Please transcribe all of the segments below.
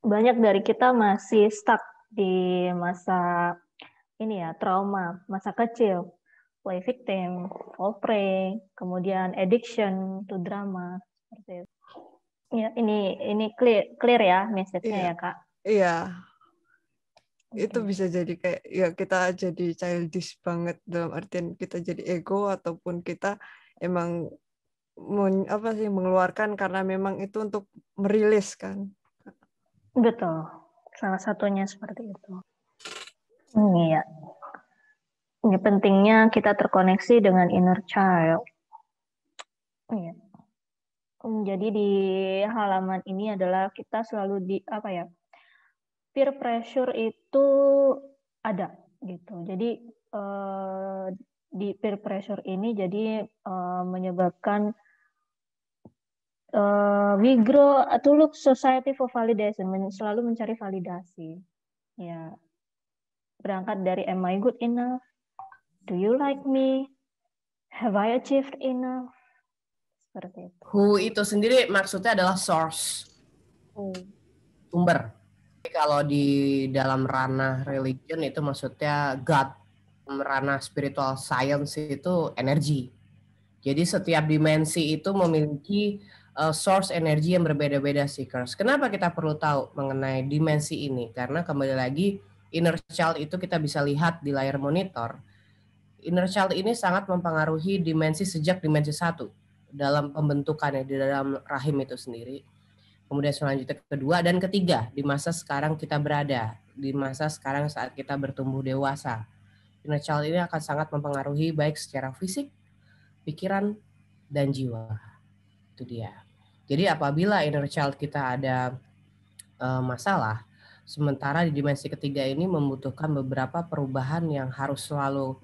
banyak dari kita masih stuck di masa ini ya, trauma, masa kecil, play victim, role play, kemudian addiction to drama, seperti itu. Ya, ini clear ya message-nya Iya, ya, Kak. iya. Itu Oke. bisa jadi kayak ya kita jadi childish banget dalam artian kita jadi ego ataupun kita emang mengeluarkan karena memang itu untuk merilis kan. Betul. Salah satunya seperti itu. Iya. Ini pentingnya kita terkoneksi dengan inner child. Iya. Jadi di halaman ini adalah kita selalu di apa ya? Peer pressure itu ada gitu. Jadi di peer pressure ini jadi menyebabkan we grow to look society for validation, selalu mencari validasi. Ya, berangkat dari am I good enough? Do you like me? Have I achieved enough? Seperti itu. Who itu sendiri maksudnya adalah source, sumber. Kalau di dalam ranah religion itu maksudnya God, ranah spiritual science itu energi. Jadi setiap dimensi itu memiliki source energi yang berbeda-beda, Seekers. Kenapa kita perlu tahu mengenai dimensi ini? Karena kembali lagi inner child itu kita bisa lihat di layar monitor. Inner child ini sangat mempengaruhi dimensi sejak dimensi 1 dalam pembentukannya di dalam rahim itu sendiri. Kemudian selanjutnya kedua dan ketiga di masa sekarang kita berada, di masa sekarang saat kita bertumbuh dewasa. Inner child ini akan sangat mempengaruhi baik secara fisik, pikiran, dan jiwa. Itu dia. Jadi apabila inner child kita ada masalah, sementara di dimensi ketiga ini membutuhkan beberapa perubahan yang harus selalu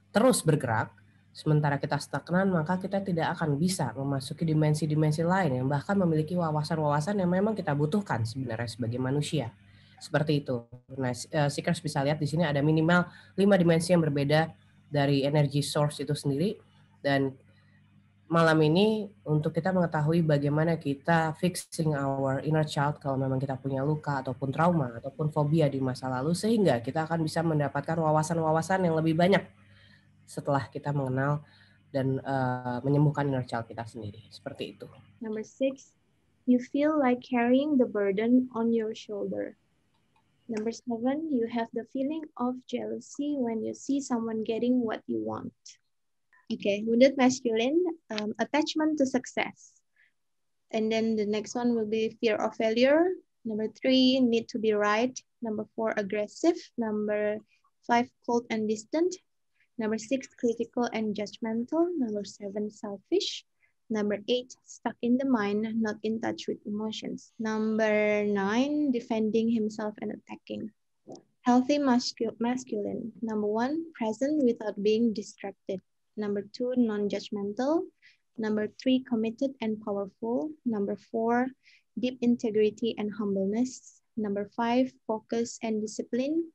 terus bergerak, sementara kita stagnan, maka kita tidak akan bisa memasuki dimensi-dimensi lain yang bahkan memiliki wawasan-wawasan yang memang kita butuhkan sebenarnya sebagai manusia. Seperti itu. Nah, Seekers bisa lihat di sini ada minimal 5 dimensi yang berbeda dari energy source itu sendiri. Dan malam ini untuk kita mengetahui bagaimana kita fixing our inner child kalau memang kita punya luka ataupun trauma ataupun fobia di masa lalu, sehingga kita akan bisa mendapatkan wawasan-wawasan yang lebih banyak setelah kita mengenal dan menyembuhkan inner child kita sendiri. Seperti itu. Number 6, you feel like carrying the burden on your shoulder. Number 7, you have the feeling of jealousy when you see someone getting what you want. Okay, wounded masculine, attachment to success. And then the next one will be fear of failure. Number 3, need to be right. Number 4, aggressive. Number 5, cold and distant. Number 6, critical and judgmental. Number 7, selfish. Number 8, stuck in the mind, not in touch with emotions. Number 9, defending himself and attacking. Healthy masculine. Number 1, present without being distracted. Number 2, non-judgmental. Number 3, committed and powerful. Number 4, deep integrity and humbleness. Number 5, focus and discipline.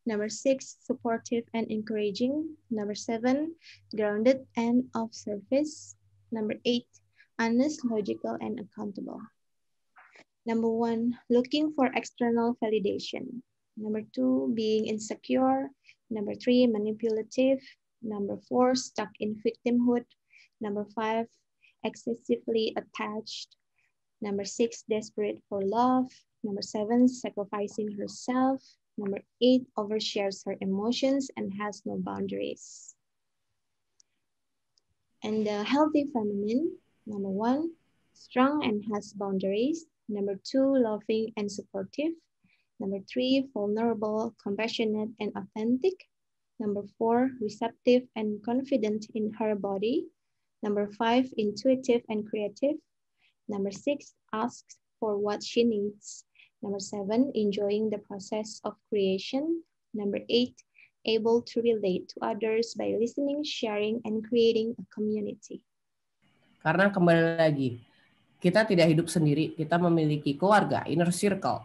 Number 6, supportive and encouraging. Number 7, grounded and of service. Number 8, honest, logical, and accountable. Number 1, looking for external validation. Number 2, being insecure. Number 3, manipulative. Number 4, stuck in victimhood. Number 5, excessively attached. Number 6, desperate for love. Number 7, sacrificing herself. Number 8, overshares her emotions and has no boundaries. And the healthy feminine, number 1, strong and has boundaries. Number 2, loving and supportive. Number 3, vulnerable, compassionate, and authentic. Number 4, receptive and confident in her body. Number 5, intuitive and creative. Number 6, asks for what she needs. Number 7, enjoying the process of creation. Number 8, able to relate to others by listening, sharing, and creating a community. Karena kembali lagi, kita tidak hidup sendiri, kita memiliki keluarga, inner circle,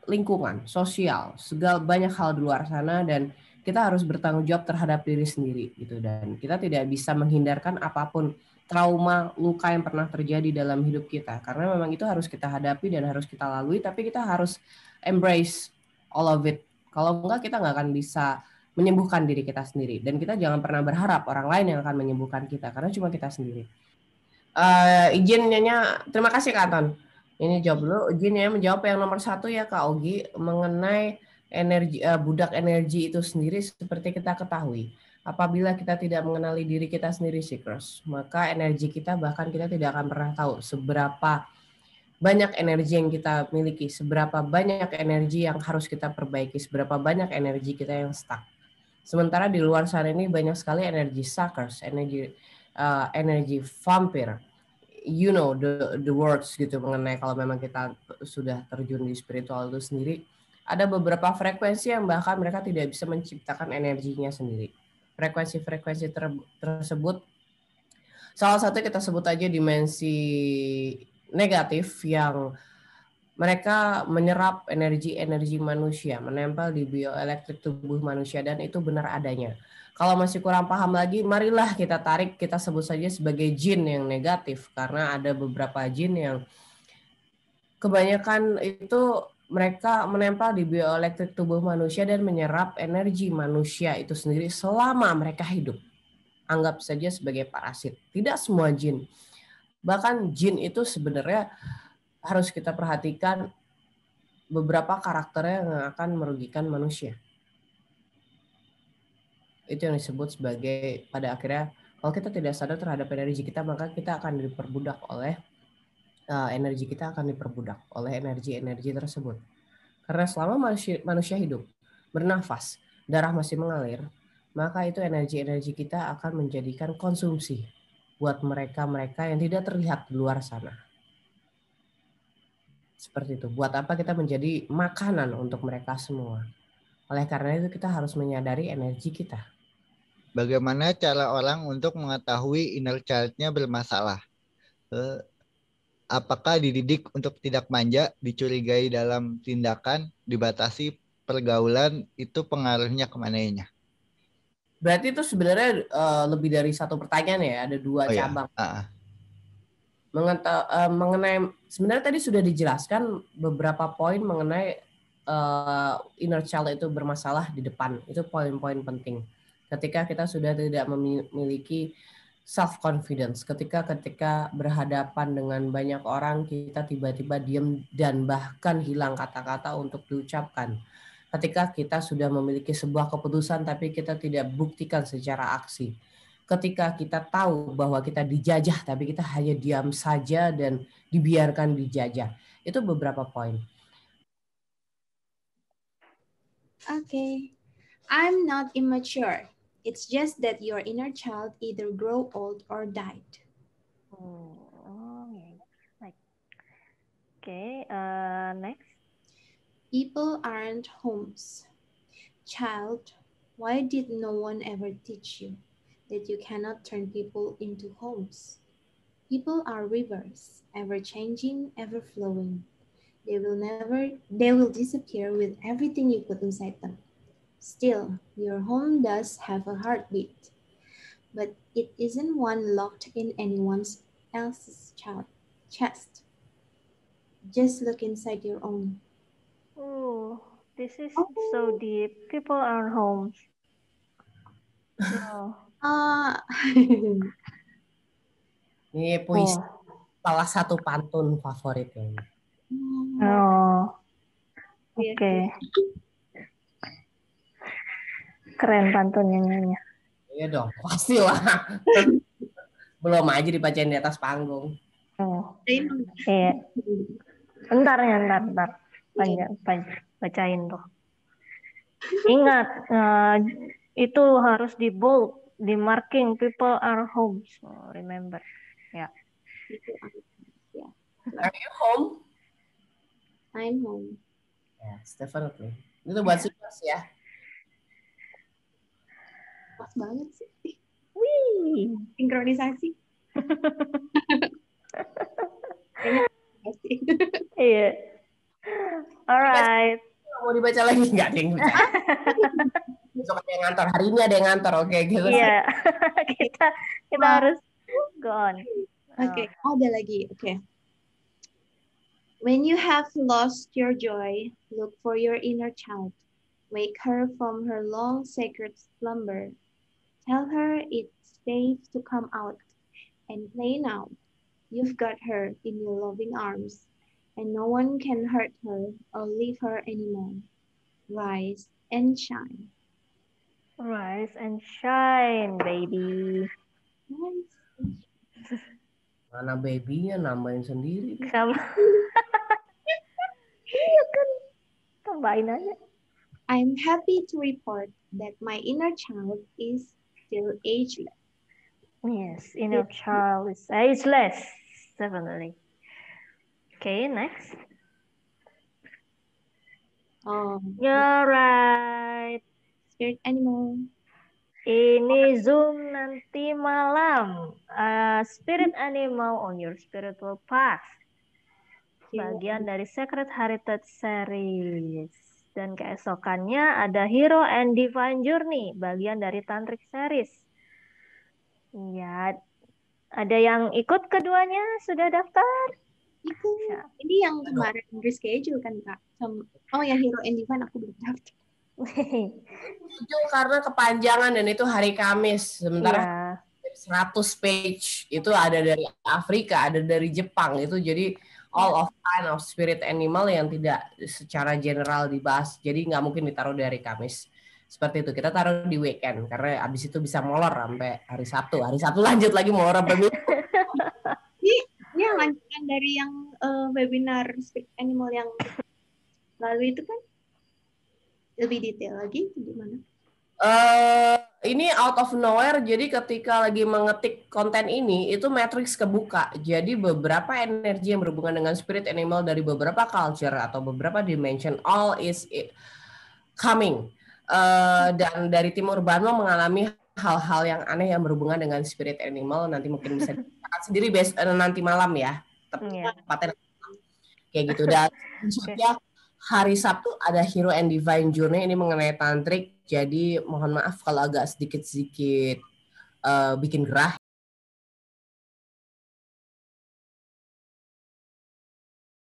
lingkungan, sosial, segala banyak hal di luar sana, dan kita harus bertanggung jawab terhadap diri sendiri gitu, dan kita tidak bisa menghindarkan apapun trauma, luka yang pernah terjadi dalam hidup kita, karena memang itu harus kita hadapi dan harus kita lalui, tapi kita harus embrace all of it. Kalau enggak, kita nggak akan bisa menyembuhkan diri kita sendiri, dan kita jangan pernah berharap orang lain yang akan menyembuhkan kita, karena cuma kita sendiri. Izin Nyonya, terima kasih Kak Anton. Ini jawab dulu, izin ya menjawab yang nomor 1 ya Kak Ogi, mengenai energi, budak energi itu sendiri. Seperti kita ketahui, apabila kita tidak mengenali diri kita sendiri, Seekers, maka energi kita, bahkan kita tidak akan pernah tahu seberapa banyak energi yang kita miliki, seberapa banyak energi yang harus kita perbaiki, seberapa banyak energi kita yang stuck. Sementara di luar sana ini banyak sekali energi suckers, energi vampir. You know the words gitu mengenai kalau memang kita sudah terjun di spiritual itu sendiri. Ada beberapa frekuensi yang bahkan mereka tidak bisa menciptakan energinya sendiri. Frekuensi-frekuensi tersebut, salah satu kita sebut aja dimensi negatif, yang mereka menyerap energi manusia, menempel di bioelektrik tubuh manusia, dan itu benar adanya. Kalau masih kurang paham lagi, marilah kita tarik, kita sebut saja sebagai jin yang negatif, karena ada beberapa jin yang kebanyakan itu mereka menempel di bioelektrik tubuh manusia dan menyerap energi manusia itu sendiri selama mereka hidup. Anggap saja sebagai parasit. Tidak semua jin. Bahkan jin itu sebenarnya harus kita perhatikan beberapa karakternya yang akan merugikan manusia. Itu yang disebut sebagai, pada akhirnya kalau kita tidak sadar terhadap energi kita, maka kita akan diperbudak oleh energi kita akan diperbudak oleh energi-energi tersebut. Karena selama manusia hidup, bernafas, darah masih mengalir, maka itu energi-energi kita akan menjadikan konsumsi buat mereka-mereka yang tidak terlihat di luar sana. Seperti itu. Buat apa kita menjadi makanan untuk mereka semua? Oleh karena itu kita harus menyadari energi kita. Bagaimana cara orang untuk mengetahui inner child-nya bermasalah? Apakah dididik untuk tidak manja, dicurigai dalam tindakan, dibatasi pergaulan, itu pengaruhnya kemananya? Berarti itu sebenarnya lebih dari satu pertanyaan ya, ada 2 cabang. Ya. Mengenai, sebenarnya tadi sudah dijelaskan beberapa poin mengenai inner child itu bermasalah di depan. Itu poin-poin penting. Ketika kita sudah tidak memiliki self confidence, ketika berhadapan dengan banyak orang, kita tiba-tiba diam dan bahkan hilang kata-kata untuk diucapkan. Ketika kita sudah memiliki sebuah keputusan tapi kita tidak buktikan secara aksi. Ketika kita tahu bahwa kita dijajah tapi kita hanya diam saja dan dibiarkan dijajah. Itu beberapa poin. Okay. I'm not immature. It's just that your inner child either grow old or died. Okay, next. People aren't homes. Child, why did no one ever teach you that you cannot turn people into homes? People are rivers, ever changing, ever flowing. They will disappear with everything you put inside them. Still, your home does have a heartbeat, but it isn't one locked in anyone else's chest. Just look inside your own. Oh, this is so deep. People are homes. Ini puisi salah satu pantun favoritnya. Oke. Keren pantunnya. Iya dong, pasti lah. Belum aja dibacain di atas panggung. Iya. Bentar. Bacain tuh. Ingat, itu harus di bold, di marking. People are homes. Remember. Ya. Are you home? I'm home. Yes, definitely. Itu buat Seekers ya. Pas banget sih. Wih. Sinkronisasi. Iya. Alright. Mau dibaca lagi nggak, Ding? Besok aja yang ngantor hari ini, ada yang ngantor, oke gitu. Iya, kita harus go on. Oke, ada lagi. Oke. When you have lost your joy, look for your inner child. Wake her from her long sacred slumber. Tell her it's safe to come out and play now. You've got her in your loving arms, and no one can hurt her or leave her anymore. Rise and shine. Rise and shine, baby. Rise and shine. Mana babynya nambahin sendiri. Kamu. Iya kan, tambahin aja. I'm happy to report that my inner child is still ageless. Yes, inner child is ageless, definitely. Okay, next. You're right. Spirit animal. Ini Zoom nanti malam. Spirit animal on your spiritual path. Bagian dari Sacred Heritage Series. Dan keesokannya ada Hero and Divine Journey. Bagian dari Tantric Series. Ya, ada yang ikut keduanya? Sudah daftar? Ikut. Ini yang kemarin reschedule kan, Kak? Oh, yang Hero and Divine aku belum daftar. Itu karena kepanjangan dan itu hari Kamis. Sementara 100 page itu ada dari Afrika, ada dari Jepang. Itu jadi all of kind of spirit animal yang tidak secara general dibahas. Jadi nggak mungkin ditaruh dari Kamis. Seperti itu. Kita taruh di weekend karena abis itu bisa molor sampai hari Sabtu. Hari Sabtu lanjut lagi molor sampai Minggu. Ini yang lanjutan dari yang webinar spirit animal yang lalu itu kan? Lebih detail lagi gimana? Ini out of nowhere, jadi ketika lagi mengetik konten ini, itu matrix kebuka. Jadi beberapa energi yang berhubungan dengan spirit animal dari beberapa culture atau beberapa dimension, all is coming. Dan dari Timur Burma mengalami hal-hal yang aneh yang berhubungan dengan spirit animal. Nanti mungkin bisa dikatakan sendiri nanti malam ya. Tepatnya kayak gitu. Dan selanjutnya hari Sabtu ada Hero and Divine Journey, ini mengenai tantrik. Jadi mohon maaf kalau agak sedikit-sedikit bikin gerah